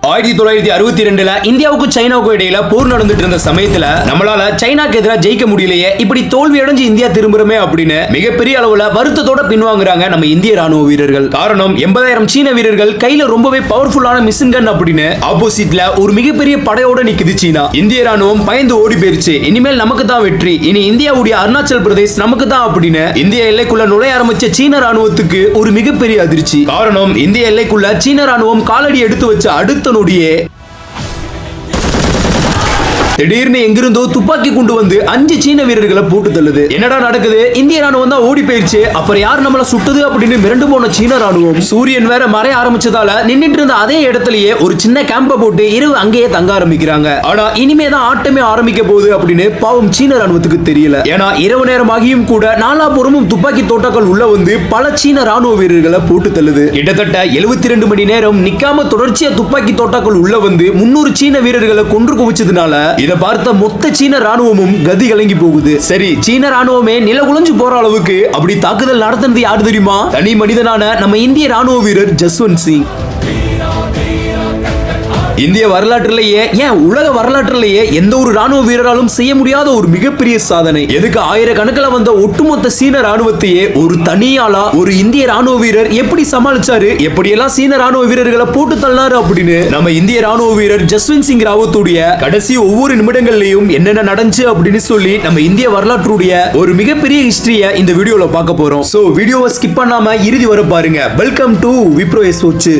1962 இந்தியாவுக்கும் சைனாவுக்கும் இடையில போர் நடந்துட்டு இருந்த சமயத்துல நம்மளால சைனாக்கு எதிராக ஜெயிக்க முடியலையே, இப்படி தோல்வி அடைஞ்சு இந்தியா திரும்புறமே அப்படின்னு மிகப்பெரிய அளவுல வருத்தத்தோட பின்வாங்குறாங்க நம்ம இந்திய ராணுவ வீரர்கள். காரணம் 80,000 சீன வீரர்கள் கையில ரொம்பவே பவர்ஃபுல்லான மிஷின் கன் அப்படின்னு ஆப்போசிட்ல ஒரு மிகப்பெரிய படையோட நிக்குது சீனா. இந்திய ராணுவம் பயந்து ஓடி போயிருச்சு. இனிமேல் நமக்கு தான் வெற்றி, இனி இந்தியாவுடைய அருணாச்சல் பிரதேஷ் நமக்கு தான் அப்படின்னு இந்திய எல்லைக்குள்ள நுழைய ஆரம்பிச்ச சீன ராணுவத்துக்கு ஒரு மிகப்பெரிய அதிர்ச்சி. காரணம் இந்திய எல்லைக்குள்ள சீன ராணுவம் காலடி எடுத்து வச்ச அடுத்த நொடியே திடீர்னு எங்கிருந்தோ துப்பாக்கி கொண்டு வந்து 5 சீன வீரர்களை போட்டு தள்ளுது. என்னடா நடக்குது? இந்திய ராணுவம் தான் ஓடி போயிருச்சு, அப்புறம் யார் நம்மள சுட்டது அப்படின்னு மிரண்டு போன சீன ராணுவம் சூரியன் வேற மறைய ஆரம்பிச்சதால நின்னுட்டு இருந்த அதே இடத்துலயே ஒரு சின்ன கேம்ப போட்டு இரவு அங்கேயே தங்க ஆரம்பிக்கிறாங்க. ஆனா இனிமே தான் ஆட்டமே ஆரம்பிக்க போகுது அப்படின்னு பாவம் சீன ராணுவத்துக்கு தெரியல. ஏன்னா இரவு நேரம் ஆகியும் கூட நாலாபுறமும் துப்பாக்கி தோட்டாக்கள் உள்ள வந்து பல சீன ராணுவ வீரர்களை போட்டு தள்ளுது. கிட்டத்தட்ட 72 மணி நேரம் நிக்காம தொடர்ச்சியா துப்பாக்கி தோட்டாக்கள் உள்ள வந்து 300 சீன வீரர்களை கொன்று குவிச்சதுனால இத பார்த்த மொத்த சீன ராணுவமும் கதி கலங்கி போகுது. சரி, சீன ராணுவமே நில குலைஞ்சு போற அளவுக்கு அப்படி தாக்குதல் நடத்துனது யாரு தெரியுமா? தனி மனிதனான நம்ம இந்திய ராணுவ வீரர் ஜஸ்வந்த் சிங். இந்திய வரலாற்றிலேயே ஏன் உலக வரலாற்றிலேயே எந்த ஒரு ராணுவ வீரராலும் செய்ய முடியாத ஒரு மிகப்பெரிய சாதனை. எதுக்கு ஆயிரக்கணக்கில் வந்த ஒட்டுமொத்த சீன ராணுவத்தையே ஒரு தனியாளா ஒரு இந்திய ராணுவ வீரர் எப்படி சமாளிச்சாரு, எப்படியெல்லாம் சீன ராணுவ வீரர்களை போட்டு தள்ளாரு அப்படின்னு நம்ம இந்திய ராணுவ வீரர் ஜஸ்வந்த் சிங் ராவத்துடைய கடைசி ஒவ்வொரு நிமிடங்கள்லயும் என்னென்ன நடந்துச்சு அப்படின்னு சொல்லி நம்ம இந்திய வரலாற்றுடைய ஒரு மிகப்பெரிய ஹிஸ்டரியை இந்த வீடியோல பார்க்க போறோம். சோ வீடியோவை ஸ்கிப் பண்ணாம இறுதி வரை பாருங்க. Welcome to Wipro எஸ்ஓச்.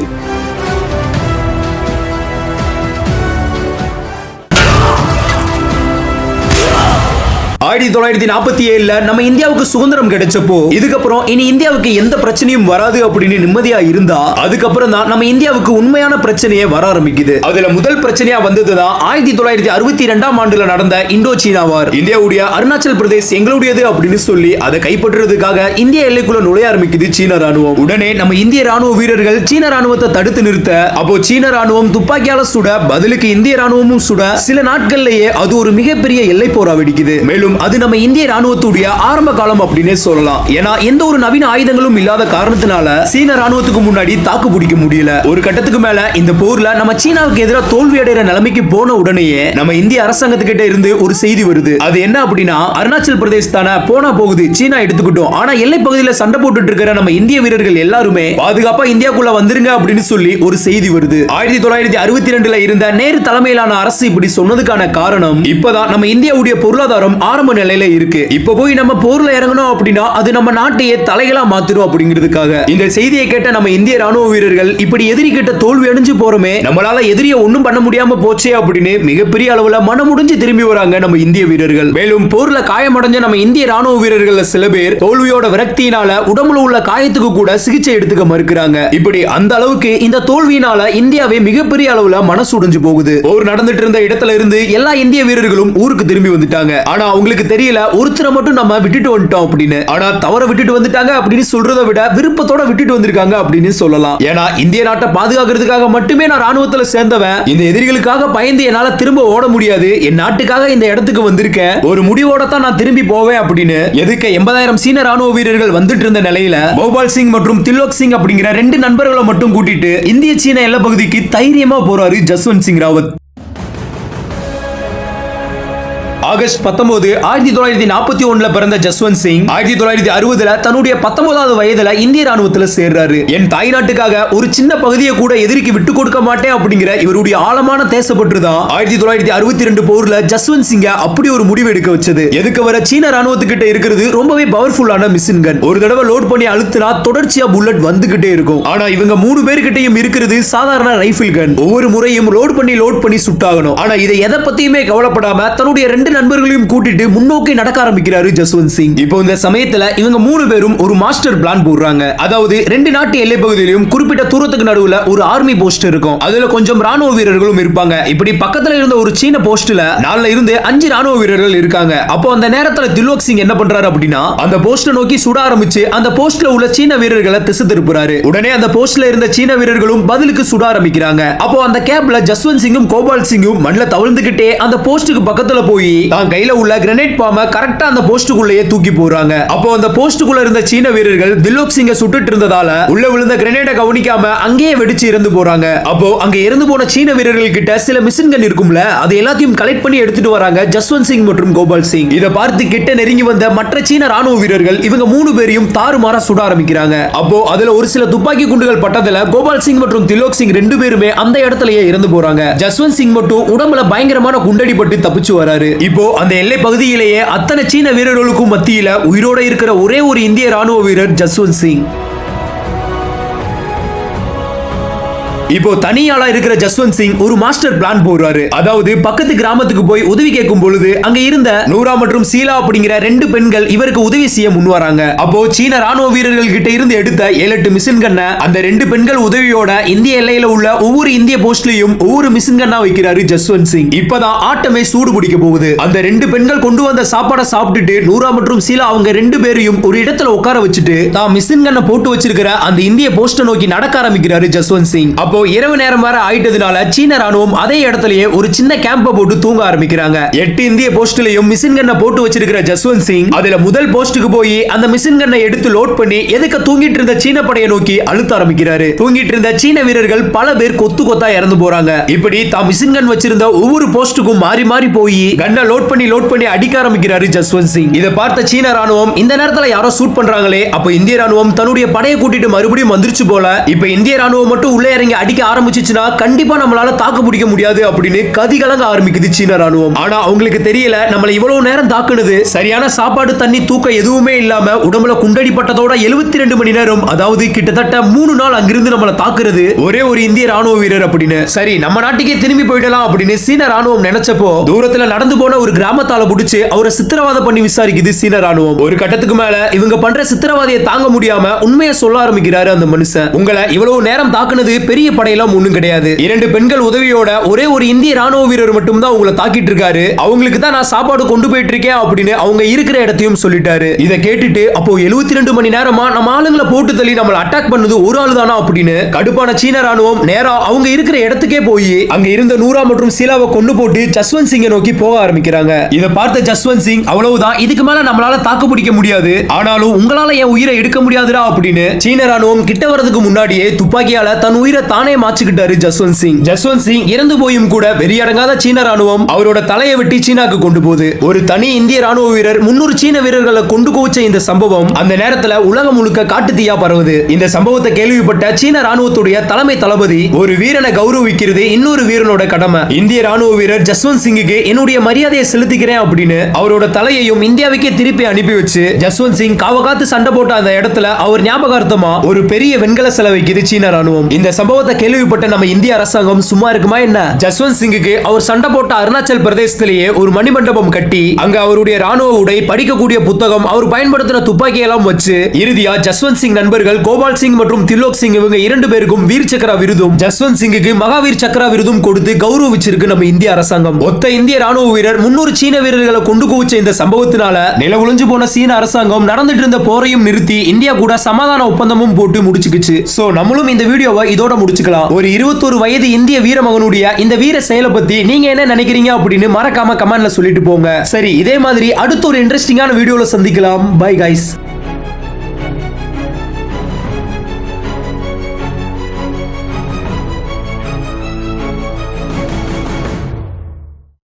1947 நம்ம இந்தியாவுக்கு சுதந்திரம் கிடைச்சப்போ இதுக்கப்புறம் இனி இந்தியாவுக்கு எந்த பிரச்சனையும் வராது அப்படின்னு நிம்மதியா இருந்தா அதுக்கப்புறம் தான் நம்ம இந்தியாவுக்கு உண்மையான பிரச்சனையே வர ஆரம்பிக்குது. அதுல முதல் பிரச்சனையா வந்ததுதான் 1962ஆம் ஆண்டுல நடந்த இந்தோ சீனா வார். இந்தியாவுடைய அருணாச்சல் பிரதேஷ் எங்களுடையது அப்படின்னு சொல்லி அதை கைப்பற்றுறதுக்காக இந்திய எல்லைக்குள்ள நுழைய ஆரம்பிக்குது சீன ராணுவம். உடனே நம்ம இந்திய ராணுவ வீரர்கள் சீன ராணுவத்தை தடுத்து நிறுத்த அப்போ சீன ராணுவம் துப்பாக்கியால சுட பதிலுக்கு இந்திய ராணுவமும் சுட சில நாட்கள்லயே அது ஒரு மிகப்பெரிய எல்லை போரா வெடிக்குது. மேலும் அது நம்ம இந்திய ராணுவத்துடைய ஆரம்ப காலம் அப்படினே சொல்லலாம். ஏன்னா எந்த ஒரு நவீன ஆயுதங்களும் இல்லாத காரணத்தினால சீன ராணுவத்துக்கு முன்னாடி தாக்கு பிடிக்க முடியல. ஒரு கட்டத்துக்கு மேல இந்த போர்ல நம்ம சீனாவுக்கு எதிராக தோல்வி அடைகிற நிலைமைக்கு போன உடனே நம்ம இந்திய அரசாங்கத்துக்கிட்ட இருந்து ஒரு செய்தி வருது. அது என்ன அப்படின்னா, அருணாச்சல் பிரதேஷ் தானே போனா போகுது, சீனா எடுத்துக்கிட்டோம், ஆனா எல்லை பகுதியில் சண்டை போட்டுட்டு இருக்கிற நம்ம இந்திய வீரர்கள் எல்லாருமே பாதுகாப்பா இந்தியாக்குள்ள வந்துருங்க அப்படின்னு சொல்லி ஒரு செய்தி வருது. 1962 இருந்த நேரு தலைமையிலான அரசு இப்படி சொன்னதுக்கான காரணம் இப்பதான் நம்ம இந்தியாவுடைய பொருளாதாரம் ஆரம்ப நிலையில இருக்கு. இப்ப போய் நம்ம போர்ல இறங்கணும் அப்படின்னா அது நம்ம நாட்டையே தலைகளா மாத்திரும் அப்படிங்கிறதுக்காக இந்த செய்தியை கேட்ட நம்ம இந்திய ராணுவ வீரர்கள் இப்படி எதிரி கிட்ட தோல்வி அடைஞ்சு போறோமே, நம்மளால எதிரியை ஒண்ணும் பண்ண முடியாம போச்சே அப்படின்னு மிகப்பெரிய அளவுல மனமுடிஞ்சு திரும்பி வராங்க நம்ம இந்திய வீரர்கள். மேலும் போர்ல காயமடைஞ்ச நம்ம இந்திய ராணுவ வீரர்கள் சில பேர் தோல்வியோட விரக்தியினால உடம்புல உள்ள காயத்துக்கு கூட சிகிச்சை எடுத்துக்க மறுக்கிறாங்க. இப்படி அந்த அளவுக்கு இந்த தோல்வியினால இந்தியாவே மிகப்பெரிய அளவுல மனசு உடைஞ்சு போகுது. போர் நடந்துட்டு இருந்த இடத்துல இருந்து எல்லா இந்திய வீரர்களும் ஊருக்கு திரும்பி வந்துட்டாங்க. ஆனா அவங்களுக்கு தெரியல ஒருத்தரை மட்டும் நம்ம விட்டுட்டு வந்துட்டோம் அப்படின்னு. ஆனா தவற விட்டுட்டு வந்துட்டாங்க அப்படின்னு சொல்றதை விட விருப்பத்தோட விட்டுட்டு வந்திருக்காங்க அப்படின்னு சொல்லலாம். ஏன்னா இந்திய நாட்டை பாதுகாக்கிறதுக்காக மட்டுமே நான் ராணுவத்துல சேர்ந்தவன், இந்த எதிரிகளுக்காக பயந்து என்னால திரும்ப ஓட முடியாது, என் நாட்டுக்காக இந்த இடத்துக்கு வந்திருக்கேன், ஒரு முடிவோட தான் நான் திரும்பி போவேன் அப்படின்னு எதுக்கு 80,000 சீன ராணுவ வீரர்கள் வந்துட்டு இருந்த நிலையில போபால் சிங் மற்றும் தில்லோக் சிங் அப்படிங்கிற 2 நண்பர்களை மட்டும் கூட்டிட்டு இந்திய சீன எல்லை பகுதிக்கு தைரியமா போறாரு ஜஸ்வந்த் சிங் ராவத். ஆகஸ்ட் 19 1941 பிறந்த ஜஸ்வந்த் சிங் 1960 தன்னுடைய 19வது வயதுல இந்திய ராணுவத்துல சேர்றாரு. என் தாய்நாட்டுக்காக ஒரு சின்ன பகுதியை கூட எதிரிக்கு விட்டு கொடுக்க மாட்டேன் அப்படிங்கிற இவருடைய ஆழமான தேசப்பற்று தான் 1962 போர்ல ஜஸ்வந்த் சிங்க அப்படி ஒரு முடிவு எடுக்க வச்சது. எதுக்கு வர சீன ராணுவத்துக்கிட்ட இருக்கிறது ரொம்பவே பவர்ஃபுல்லான மிஷின் கன். ஒரு தடவை லோட் பண்ணி அழுத்தினா தொடர்ச்சியா புல்லட் வந்துகிட்டே இருக்கும். ஆனா இவங்க 3 பேர்கிட்டயும் இருக்கிறது சாதாரண ரைபிள் கன். ஒவ்வொரு முறையும் லோட் பண்ணி சுட்டாகணும். ஆனா இதை எதை பத்தியுமே கவலைப்படாம தன்னுடைய 2 நண்பர்களையும் கூட்டிட்டு முன்னோக்கி நடக்க ஆரம்பிக்கிறாரு ஜஸ்வந்த் சிங். இப்போ இந்த சமயத்துல இவங்க 3 பேரும் ஒரு மாஸ்டர் பிளான் போடுறாங்க. அதாவது 2 நாட்டு எல்லை பகுதியிலும் குறிப்பிட்ட தூரத்துக்கு நடுவுல ஒரு ஆர்மி போஸ்ட் இருக்கும். அதுல கொஞ்சம் ராணுவ வீரர்களும் இருப்பாங்க. இப்படி பக்கத்துல இருந்த ஒரு சீன போஸ்ட்ல 4 இருந்து 5 ராணுவ வீரர்கள் இருக்காங்க. அப்போ அந்த நேரத்துல தில்லோக் சிங் என்ன பண்றாரு அப்படின்னா அந்த போஸ்ட நோக்கி சுட ஆரம்பிச்சு அந்த போஸ்ட்ல உள்ள சீன வீரர்களை திசை திருப்புறாரு. உடனே அந்த போஸ்ட்ல இருந்த சீன வீரர்களும் பதிலுக்கு சுட ஆரம்பிக்கிறாங்க. அப்போ அந்த கேப்ல ஜஸ்வந்த் சிங்கும் கோபால் சிங்கும் மண்ணில் தவழ்ந்துகிட்டே அந்த போஸ்டுக்கு பக்கத்துல போய் தான் கையில உள்ள கிரனேட் பாம்ப கரெக்டா அந்த போஸ்டுக்குள்ளேயே தூக்கி போறாங்க. அப்போ அந்த போஸ்டுக்குள்ள இருந்த சீன வீரர்கள் தில்லோக் சிங்கை சுட்டுட்டு இருந்ததால உள்ள விழுந்த கிரனேட்டை கவனிக்காம அங்கேயே வெடிச்சு இறந்து போறாங்க. அப்போ அங்க இறந்து போன சீன வீரர்கள் கிட்ட சில மிஷின் கன் இருக்கும்ல, அது எல்லாத்தையும் கலெக்ட் பண்ணி எடுத்துட்டு வராங்க ஜஸ்வந்த் சிங் மற்றும் கோபால் சிங். இத பார்த்து கிட்ட நெருங்கி வந்த மற்ற சீன ராணுவ வீரர்கள் இவங்க 3 பேரையும் தாறுமாறா சுட ஆரம்பிக்கிறாங்க. அப்போ அதுல ஒரு சில துப்பாக்கி குண்டுகள் பட்டதுல கோபால் சிங் மற்றும் திலோக் சிங் 2 பேருமே அந்த இடத்துலயே இறந்து போறாங்க. ஜஸ்வந்த் சிங் மட்டும் உடம்புல பயங்கரமான குண்டடி பட்டு தப்பிச்சு வராரு. இப்போ அந்த எல்லை பகுதியிலேயே அத்தனை சீன வீரர்களுக்கும் மத்தியில உயிரோட இருக்கிற ஒரே ஒரு இந்திய ராணுவ வீரர் ஜஸ்வந்த் சிங். இப்போ தனியாளா இருக்கிற ஜஸ்வந்த் சிங் ஒரு மாஸ்டர் பிளான் போடுறாரு. அதாவது பக்கத்து கிராமத்துக்கு போய் உதவி கேட்கும் பொழுது அங்க இருந்த நூரா மற்றும் சீலா அப்படிங்கிற 2 பெண்கள் இவருக்கு உதவி செய்ய முன் வராங்க. அப்போ சீன ராணுவ வீரர்கள் கிட்ட இருந்து எடுத்த 7-8 மிஷின் கன்னை அந்த 2 பெண்கள் உதவியோட இந்திய எல்லையில உள்ள ஒவ்வொரு இந்திய போஸ்ட்லயும் ஒவ்வொரு மிஷின் கன்னா வைக்கிறாரு ஜஸ்வந்த் சிங். இப்பதான் ஆட்டமே சூடு பிடிக்க போகுது. அந்த 2 பெண்கள் கொண்டு வந்த சாப்பாடை சாப்பிட்டுட்டு நூரா மற்றும் சீலா அவங்க 2 பேரையும் ஒரு இடத்துல உட்கார வச்சுட்டு தான் மிஷின் கன்னை போட்டு வச்சிருக்கிற அந்த இந்திய போஸ்ட நோக்கி நடக்க ஆரம்பிக்கிறாரு ஜஸ்வந்த் சிங். அப்போ இரவு நேரம் வர ஆயிட்டதுனால சீன ராணுவம் அதே இடத்துலயே ஒரு சின்ன கேம்ப போட்டு தூங்க ஆரம்பிக்கிறாங்க. 8 இந்திய போஸ்ட்லயும் மிஷின் கன்னை போட்டு வச்சிருக்கிற ஜஸ்வந்த் சிங் அதுல முதல் போஸ்டுக்கு போய் அந்த மிஷின் கன்னை எடுத்து லோட் பண்ணி எதுக்கு தூங்கிட்டு இருந்த சீன படையை நோக்கி அழுத்த ஆரம்பிக்கிறாரு. தூங்கிட்டு இருந்த சீன வீரர்கள் பல பேர் கொத்து கொத்தா இறந்து போறாங்க. இப்படி தான் மிஷின் கன் வச்சிருந்த ஒவ்வொரு போஸ்டுக்கும் மாறி மாறி போய் கன்னை லோட் பண்ணி அடிக்க ஆரம்பிக்கிறாரு ஜஸ்வந்த் சிங். இதை பார்த்த சீன ராணுவம் இந்த நேரத்துல யாரோ ஷூட் பண்றாங்களே, அப்ப இந்திய ராணுவம் தன்னுடைய படையை கூட்டிட்டு மறுபடியும் வந்துருச்சு போல. இப்ப இந்திய ராணுவம் மட்டும் உள்ள இறங்கி அடிக்க ஆரம்பிச்சுச்சுனா கண்டிப்பா நம்மளால தாக்கு பிடிக்க முடியாது அப்படின்னு கதிகலங்க ஆரம்பிக்குது சீன ராணுவம். ஆனா அவங்களுக்கு தெரியல நம்மள இவ்வளவு நேரம் தாக்குனது சரியான சாப்பாடு தண்ணி தூக்கம் எதுவுமே இல்லாம உடம்புல குண்டடி பட்டதோட 72 மணி நேரம், அதாவது கிட்டத்தட்ட 3 நாள் அங்கிருந்து நம்மள தாக்குறது ஒரே ஒரு இந்திய ராணுவ வீரர் அப்படின்னு. சரி நம்ம நாட்டுக்கே திரும்பி போயிடலாம் அப்படின்னு சீன ராணுவம் நினைச்சப்போ தூரத்துல நடந்து போன ஒரு கிராமத்தால புடிச்சு அவரை சித்திரவதை பண்ணி விசாரிக்குது சீன ராணுவம். ஒரு கட்டத்துக்கு மேல இவங்க பண்ற சித்திரவதையை தாங்க முடியாம உண்மையை சொல்ல ஆரம்பிக்கிறாரு அந்த மனுஷன். உங்களை இவ்வளவு நேரம் தாக்குனது பெரிய படையெல்லாம் ஒண்ணும் கிடையாது. 2 பெண்கள் உதவியோட ஒரே ஒரு இந்திய ராணுவ வீரர் மட்டும் தான் உங்களை தாக்கிட்டு இருக்காரு. அவங்களுக்கு தான் நான் சாப்பாடு கொண்டு போயிட்டு இருக்கேன் அப்படின்னு அவங்க இருக்கிற இடத்தையும் சொல்லிட்டாரு. இதை கேட்டுட்டு அப்போ 72 மணி நேரமா நம்ம ஆளுங்களை போட்டு தள்ளி நம்மள அட்டாக் பண்ணது ஒரு ஆளு தானா அப்படின்னு கடுப்பான சீன ராணுவம் நேரா அவங்க இருக்கிற இடத்துக்கே போய் அங்க இருந்த நூரா மற்றும் சீலாவை கொண்டு போட்டு ஜஸ்வந்த் சிங்கை நோக்கி போக ஆரம்பிக்கிறாங்க. இதை பார்த்த ஜஸ்வந்த் சிங் அவ்வளவுதான், இதுக்கு மேல நம்மளால தாக்கு பிடிக்க முடியாது, ஆனாலும் உங்களால என் உயிரை எடுக்க முடியாதுடா அப்படின்னு சீன ராணுவம் கிட்ட வரதுக்கு முன்னாடியே துப்பாக்கியால தன் உயிரை தானே மாச்சுக்கிட்டாரு ஜஸ்வந்த் சிங். ஜஸ்வந்த் சிங் இறந்து போயும் கூட வெறியடங்காத சீன ராணுவம் அவரோட தலையை வெட்டி சீனாக்கு கொண்டு போகுது. ஒரு தனி இந்திய ராணுவ வீரர் 300 சீன வீரர்களை கொண்டு குவிச்ச இந்த சம்பவம் அந்த நேரத்துல உலகம் முழுக்க காட்டு தீயா பரவுது. இந்த சம்பவத்தை கேள்விப்பட்ட சீன ராணுவத்துடைய தலைமை தளபதி ஒரு வீரனை கௌரவிக்கிறது இன்னொரு வீரனோட கடமை. இந்திய ராணுவ வீரர் ஜஸ்வந்த் சிங்குக்கு என்னுடைய மரியாதையை செலுத்திக்கிறேன் அப்படின்னு அவரோட தலையையும் இந்தியாவுக்கே திருப்பி அனுப்பி வச்சு ஜஸ்வந்த் சிங் காவகாத்து சண்டை போட்ட அந்த இடத்துல அவர் ஞாபகார்த்தமா ஒரு பெரிய வெண்கல சிலை வைக்குது சீன ராணுவம். இந்த சம்பவத்தை கேள்விப்பட்ட நம்ம இந்திய அரசாங்கம் சும்மா இருக்குமா என்ன? ஜஸ்வந்த் சிங்குக்கு அவர் சண்டை போட்ட அருணாச்சல் பிரதேசத்திலேயே ஒரு மணிமண்டபம் கட்டி அங்க அவருடைய ராணுவ உடை, படிக்கக்கூடிய புத்தகம், அவர் பயன்படுத்தின துப்பாக்கி எல்லாம் வச்சு இறுதியா ஜஸ்வந்த் சிங் நண்பர்கள் கோபால் சிங் மற்றும் திலோக் சிங் இவங்க 2 பேருக்கும் வீர் சக்ரா விருதும் ஜஸ்வந்த் சிங்குக்கு மகாவீர் சக்ரா விருதும் கொடுத்து கௌரவிச்சிருக்கு நம்ம இந்திய அரசாங்கம். மொத்த இந்திய ராணுவ வீரர் 300 சீன வீரர்களை கொண்டு குவிச்ச இந்த சம்பவத்தினால நில உழைஞ்சு போன சீன அரசாங்கம் நடந்துட்டு இருந்த போரையும் நிறுத்தி இந்தியா கூட சமாதான ஒப்பந்தமும் போட்டு முடிச்சுக்கிச்சு. சோ நம்மளும் இந்த வீடியோவை இதோட முடிச்சுக்கலாம். ஒரு 21 வயது இந்திய வீரமகனுடைய இந்த வீர செயலை பத்தி நீங்க என்ன நினைக்கிறீங்க அப்படின்னு மறக்காம கமெண்ட்ல சொல்லிட்டு போங்க. சரி, இதே மாதிரி அடுத்த ஒரு இன்ட்ரெஸ்டிங்கான வீடியோல சந்திக்கலாம். Bye guys.